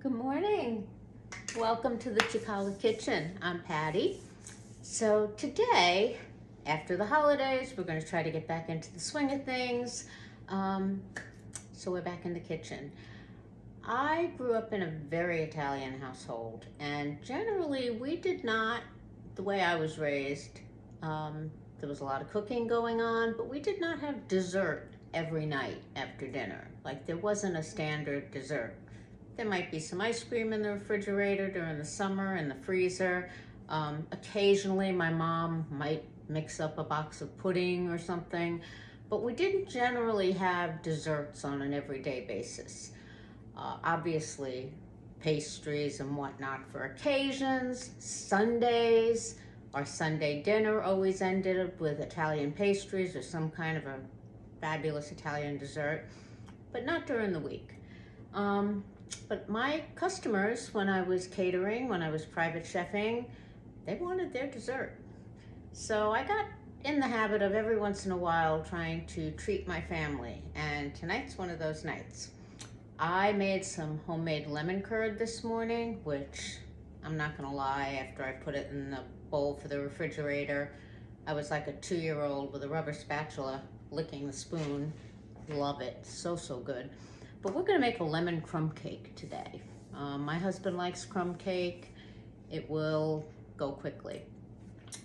Good morning. Welcome to the Cicala kitchen. I'm Patty. So today, after the holidays, we're going to try to get back into the swing of things. So we're back in the kitchen. I grew up in a very Italian household, and generally we did not, the way I was raised, there was a lot of cooking going on, but we did not have dessert every night after dinner. Like, there wasn't a standard dessert. There might be some ice cream in the refrigerator during the summer in the freezer. Occasionally my mom might mix up a box of pudding or something, but we didn't generally have desserts on an everyday basis. Obviously pastries and whatnot for occasions. Sundays, our Sunday dinner always ended with Italian pastries or some kind of a fabulous Italian dessert, but not during the week. But my customers, when I was catering, when I was private chefing, they wanted their dessert. So I got in the habit of every once in a while trying to treat my family, and tonight's one of those nights. I made some homemade lemon curd this morning, which I'm not gonna lie, after I put it in the bowl for the refrigerator, I was like a 2-year-old with a rubber spatula licking the spoon. Love it, so good. But we're gonna make a lemon crumb cake today. My husband likes crumb cake. It will go quickly.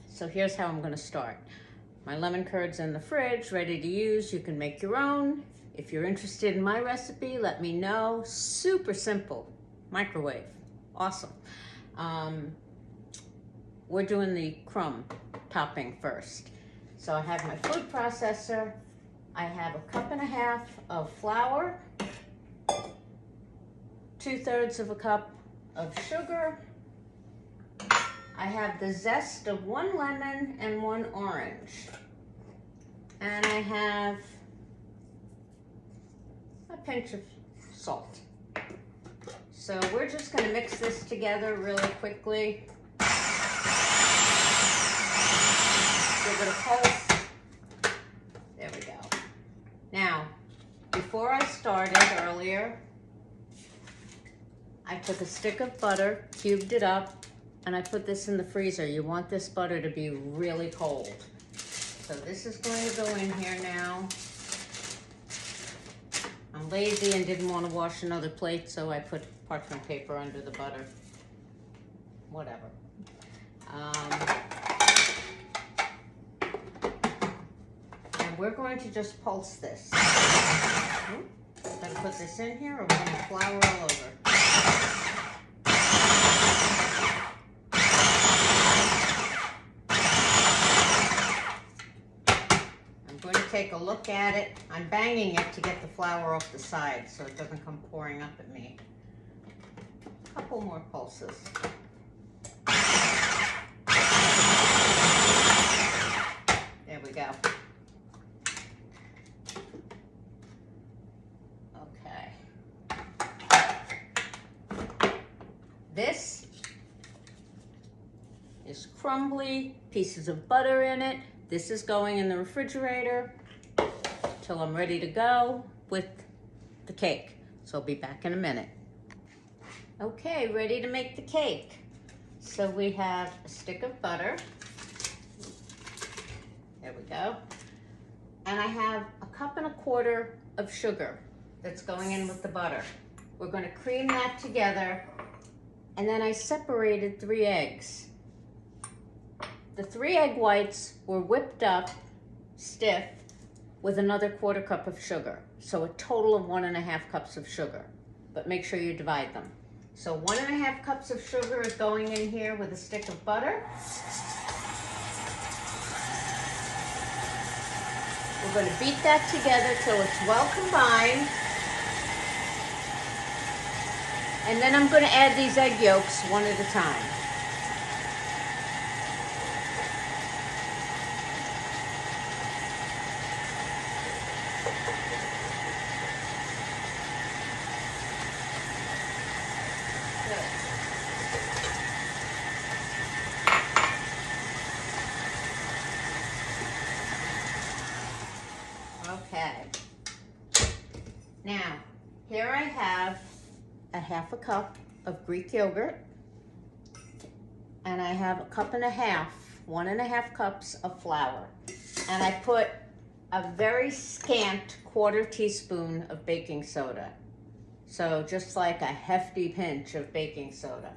So here's how I'm gonna start. My lemon curd's in the fridge, ready to use. You can make your own. If you're interested in my recipe, let me know. Super simple, microwave, awesome. We're doing the crumb topping first. So I have my food processor. I have 1.5 cups of flour, 2/3 of a cup of sugar. I have the zest of 1 lemon and 1 orange. And I have a pinch of salt. So we're just going to mix this together really quickly. Give it a pulse. There we go. Now, before I started earlier, I took a stick of butter, cubed it up, and I put this in the freezer. You want this butter to be really cold. So this is going to go in here now. I'm lazy and didn't want to wash another plate, so I put parchment paper under the butter. Whatever. And we're going to just pulse this. Gonna put this in here, or we're gonna flour all over. I'm going to take a look at it. I'm banging it to get the flour off the side so it doesn't come pouring up at me. A couple more pulses. There we go. This is crumbly, pieces of butter in it. This is going in the refrigerator till I'm ready to go with the cake. So I'll be back in a minute. Okay, ready to make the cake. So we have a stick of butter. There we go. And I have 1.25 cups of sugar that's going in with the butter. We're going to cream that together. And then I separated 3 eggs. The 3 egg whites were whipped up stiff with another 1/4 cup of sugar. So a total of 1.5 cups of sugar, but make sure you divide them. So 1.5 cups of sugar is going in here with a stick of butter. We're going to beat that together till it's well combined. And then I'm going to add these egg yolks one at a time. Good. Okay. Now, here I have a 1/2 cup of Greek yogurt, and I have a cup and a half, 1.5 cups of flour. And I put a very scant 1/4 teaspoon of baking soda. So just like a hefty pinch of baking soda,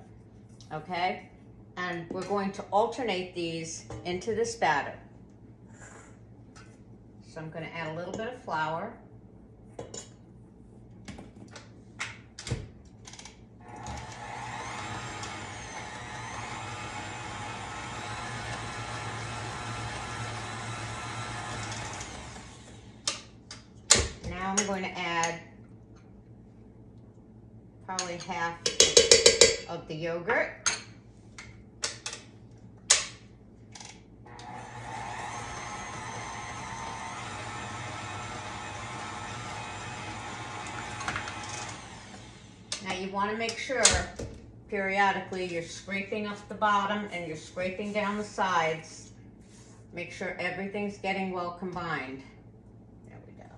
okay? And we're going to alternate these into this batter. So I'm going to add a little bit of flour. Now I'm going to add probably half of the yogurt. Now you want to make sure periodically you're scraping up the bottom and you're scraping down the sides. Make sure everything's getting well combined. There we go.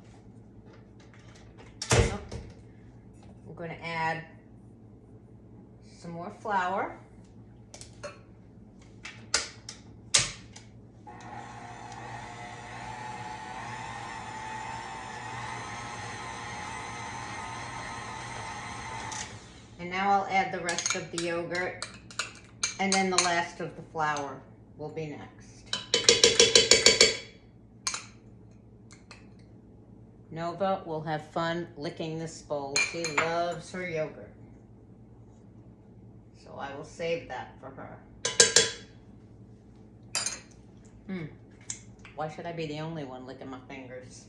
Oh, I'm going to add some more flour. And now I'll add the rest of the yogurt, and then the last of the flour will be next. Nova will have fun licking this bowl. She loves her yogurt. So I will save that for her. Why should I be the only one licking my fingers?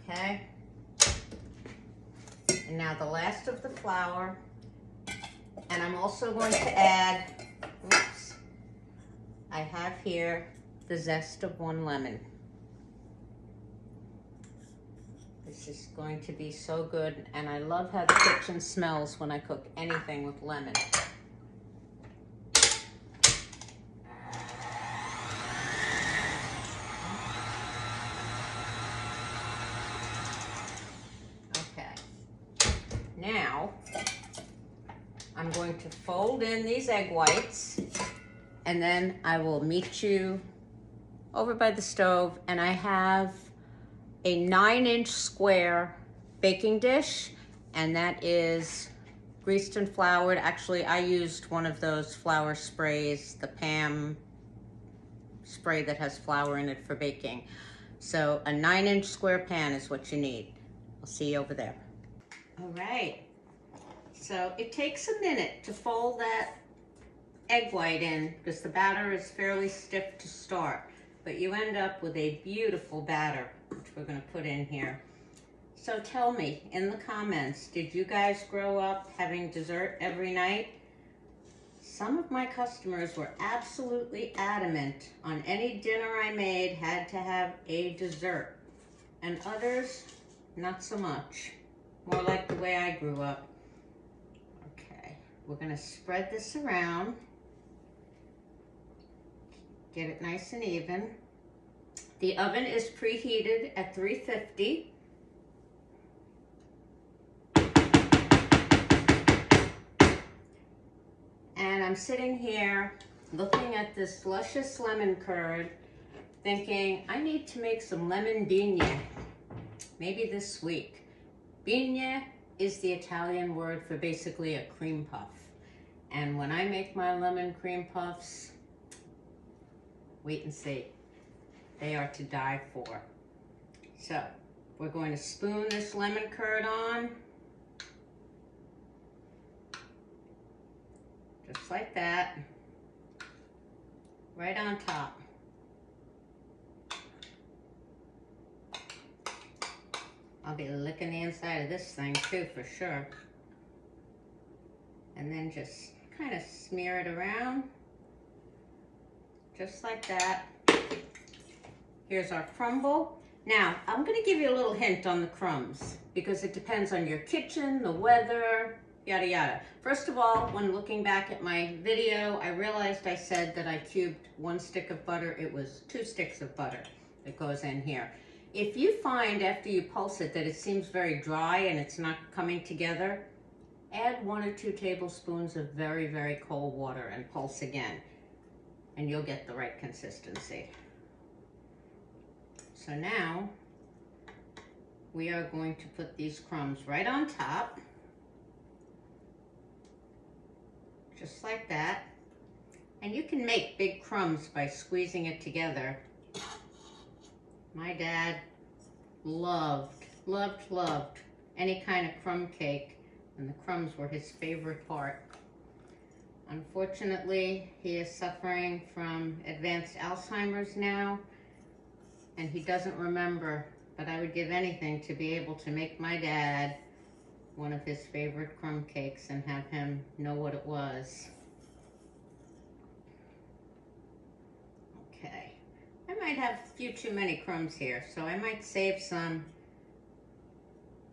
Okay. And now the last of the flour. And I'm also going to add, oops, I have here the zest of 1 lemon. This is going to be so good, and I love how the kitchen smells when I cook anything with lemon. Okay. Now, I'm going to fold in these egg whites, and then I will meet you over by the stove, and I have a 9-inch square baking dish, and that is greased and floured. Actually, I used one of those flour sprays, the Pam spray that has flour in it for baking. So a 9-inch square pan is what you need. I'll see you over there. All right, so it takes a minute to fold that egg white in because the batter is fairly stiff to start, but you end up with a beautiful batter, which we're going to put in here. So tell me in the comments, did you guys grow up having dessert every night? Some of my customers were absolutely adamant on any dinner I made had to have a dessert, and others, not so much. More like the way I grew up. Okay, we're going to spread this around. Get it nice and even. The oven is preheated at 350. And I'm sitting here looking at this luscious lemon curd, thinking I need to make some lemon bigne, maybe this week. Bigne is the Italian word for basically a cream puff. And when I make my lemon cream puffs, wait and see. They are to die for. So, we're going to spoon this lemon curd on. Just like that. Right on top. I'll be licking the inside of this thing too, for sure. And then just kind of smear it around. Just like that. Here's our crumble. Now, I'm going to give you a little hint on the crumbs because it depends on your kitchen, the weather, yada yada. First of all, when looking back at my video, I realized I said that I cubed 1 stick of butter. It was 2 sticks of butter. that goes in here. If you find after you pulse it that it seems very dry and it's not coming together, add 1 or 2 tablespoons of very, very cold water and pulse again, and you'll get the right consistency. So now we are going to put these crumbs right on top, just like that. And you can make big crumbs by squeezing it together. My dad loved any kind of crumb cake, and the crumbs were his favorite part. Unfortunately, he is suffering from advanced Alzheimer's now, and he doesn't remember, but I would give anything to be able to make my dad one of his favorite crumb cakes and have him know what it was. Okay, I might have a few too many crumbs here, so I might save some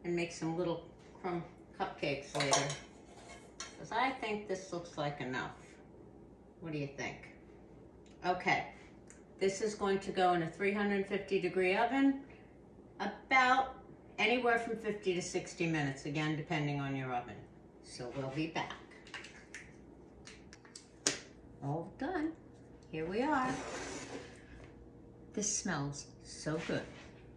and make some little crumb cupcakes later, because I think this looks like enough. What do you think? Okay, this is going to go in a 350-degree oven, about anywhere from 50 to 60 minutes, again, depending on your oven. So we'll be back. All done. Here we are. This smells so good.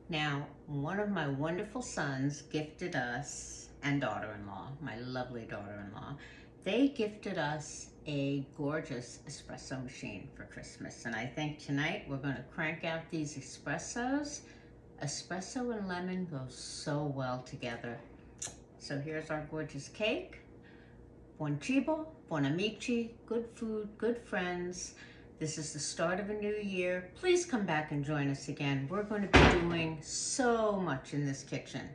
Now, one of my wonderful sons gifted us, and daughter-in-law, my lovely daughter-in-law, they gifted us a gorgeous espresso machine for Christmas. And I think tonight we're going to crank out these espressos. Espresso and lemon go so well together. So here's our gorgeous cake. Buon cibo, buon amici, good food, good friends. This is the start of a new year. Please come back and join us again. We're going to be doing so much in this kitchen.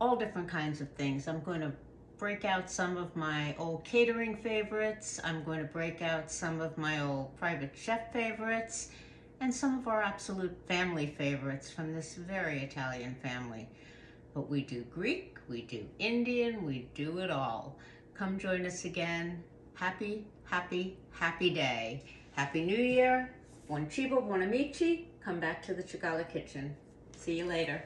All different kinds of things. I'm going to break out some of my old catering favorites. I'm going to break out some of my old private chef favorites and some of our absolute family favorites from this very Italian family. But we do Greek, we do Indian, we do it all. Come join us again. Happy, happy, happy day. Happy New Year. Buon cibo, buon amici. Come back to the Cicala kitchen. See you later.